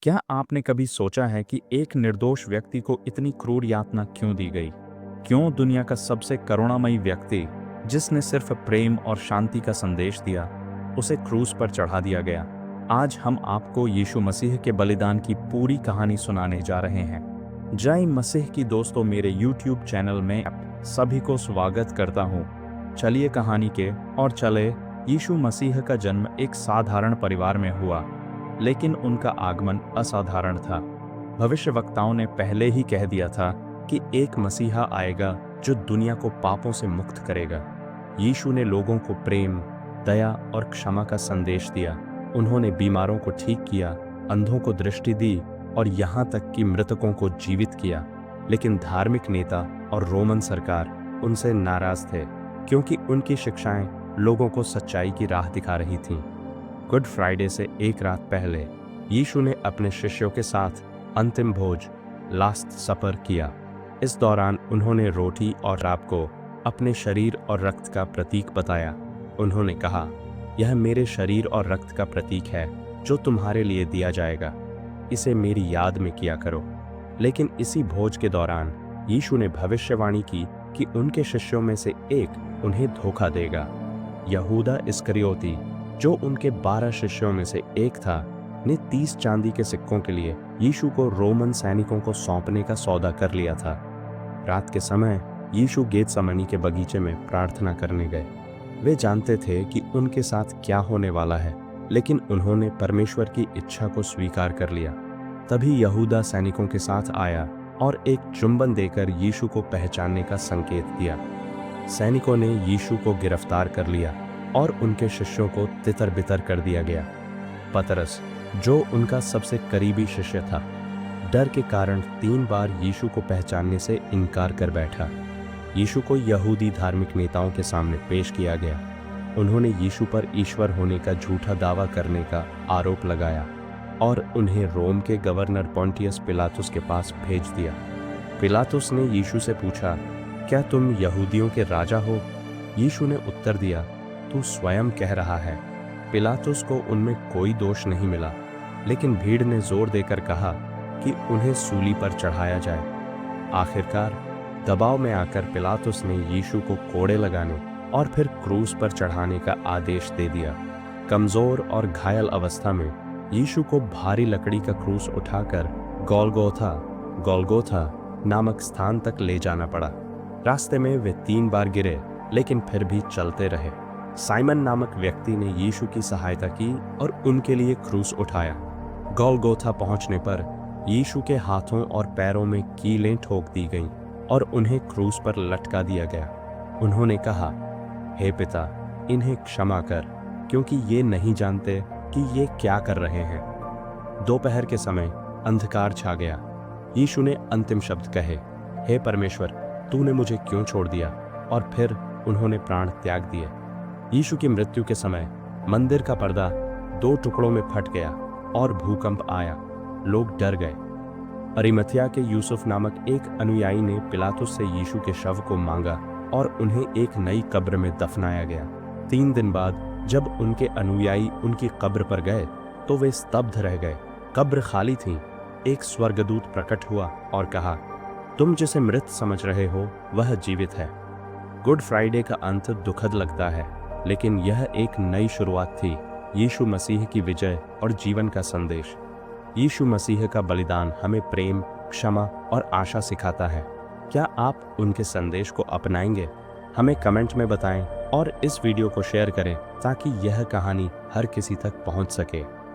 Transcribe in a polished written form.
क्या आपने कभी सोचा है कि एक निर्दोष व्यक्ति को इतनी क्रूर यातना क्यों दी गई? क्यों दुनिया का सबसे करुणामयी व्यक्ति, जिसने सिर्फ प्रेम और शांति का संदेश दिया, उसे क्रूस पर चढ़ा दिया गया? आज हम आपको यीशु मसीह के बलिदान की पूरी कहानी सुनाने जा रहे हैं। जय मसीह की दोस्तों, मेरे YouTube चैनल में आप सभी को स्वागत करता हूँ। चलिए कहानी के और चले। यीशु मसीह का जन्म एक साधारण परिवार में हुआ, लेकिन उनका आगमन असाधारण था। भविष्यवक्ताओं ने पहले ही कह दिया था कि एक मसीहा आएगा जो दुनिया को पापों से मुक्त करेगा। यीशु ने लोगों को प्रेम, दया और क्षमा का संदेश दिया। उन्होंने बीमारों को ठीक किया, अंधों को दृष्टि दी और यहाँ तक कि मृतकों को जीवित किया। लेकिन धार्मिक नेता और रोमन सरकार उनसे नाराज थे, क्योंकि उनकी शिक्षाएं लोगों को सच्चाई की राह दिखा रही थीं। गुड फ्राइडे से एक रात पहले यीशु ने अपने शिष्यों के साथ अंतिम भोज, लास्ट सपर किया। इस दौरान उन्होंने रोटी और राब को अपने शरीर और रक्त का प्रतीक बताया। उन्होंने कहा, यह मेरे शरीर और रक्त का प्रतीक है जो तुम्हारे लिए दिया जाएगा। इसे मेरी याद में किया करो। लेकिन इसी भोज के दौरान यीशु ने भविष्यवाणी की कि उनके शिष्यों में से एक उन्हें धोखा देगा। यहूदा इस्करियोती, जो उनके 12 शिष्यों में से एक था, ने 30 चांदी के सिक्कों के लिए यीशु को रोमन सैनिकों को सौंपने का सौदा कर लिया था। रात के समय यीशु गेतसमनी के बगीचे में प्रार्थना करने गए। वे जानते थे कि उनके साथ क्या होने वाला है, लेकिन उन्होंने परमेश्वर की इच्छा को स्वीकार कर लिया। तभी यहूदा सैनिकों के साथ आया और एक चुंबन देकर यीशु को पहचानने का संकेत दिया। सैनिकों ने यीशु को गिरफ्तार कर लिया और उनके शिष्यों को तितर-बितर कर दिया गया। पतरस, जो उनका सबसे करीबी शिष्य था, डर के कारण 3 बार यीशु को पहचानने से इनकार कर बैठा। यीशु को यहूदी धार्मिक नेताओं के सामने पेश किया गया। उन्होंने यीशु पर ईश्वर होने का झूठा दावा करने का आरोप लगाया और उन्हें रोम के गवर्नर पोंटियस पिलातुस के पास भेज दिया। पिलातुस ने यीशु से पूछा, क्या तुम यहूदियों के राजा हो? यीशु ने उत्तर दिया, तू स्वयं कह रहा है। पिलातुस को उनमें कोई दोष नहीं मिला, लेकिन भीड़ ने जोर देकर कहा कि उन्हें सूली पर चढ़ाया जाए। आखिरकार दबाव में आकर पिलातुस ने यीशु को कोड़े लगाने और फिर क्रूस पर चढ़ाने का आदेश दे दिया। कमजोर और घायल अवस्था में यीशु को भारी लकड़ी का क्रूस उठाकर गोलगोथा नामक स्थान तक ले जाना पड़ा। रास्ते में वे 3 बार गिरे, लेकिन फिर भी चलते रहे। साइमन नामक व्यक्ति ने यीशु की सहायता की और उनके लिए क्रूस उठाया। गोलगोथा पहुंचने पर यीशु के हाथों और पैरों में कीलें ठोक दी गईं और उन्हें क्रूस पर लटका दिया गया। उन्होंने कहा, हे पिता, इन्हें क्षमा कर, क्योंकि ये नहीं जानते कि ये क्या कर रहे हैं। दोपहर के समय अंधकार छा गया। यीशु ने अंतिम शब्द कहे, हे परमेश्वर, तूने मुझे क्यों छोड़ दिया? और फिर उन्होंने प्राण त्याग दिए। यीशु की मृत्यु के समय मंदिर का पर्दा 2 टुकड़ों में फट गया और भूकंप आया। लोग डर गए। अरिमथिया के यूसुफ नामक एक अनुयायी ने पिलातुस से यीशु के शव को मांगा और उन्हें एक नई कब्र में दफनाया गया। 3 दिन बाद जब उनके अनुयायी उनकी कब्र पर गए तो वे स्तब्ध रह गए। कब्र खाली थी। एक स्वर्गदूत प्रकट हुआ और कहा, तुम जिसे मृत समझ रहे हो वह जीवित है। गुड फ्राइडे का अंत दुखद लगता है, लेकिन यह एक नई शुरुआत थी। यीशु मसीह की विजय और जीवन का संदेश। यीशु मसीह का बलिदान हमें प्रेम, क्षमा और आशा सिखाता है। क्या आप उनके संदेश को अपनाएंगे? हमें कमेंट में बताएं और इस वीडियो को शेयर करें ताकि यह कहानी हर किसी तक पहुंच सके।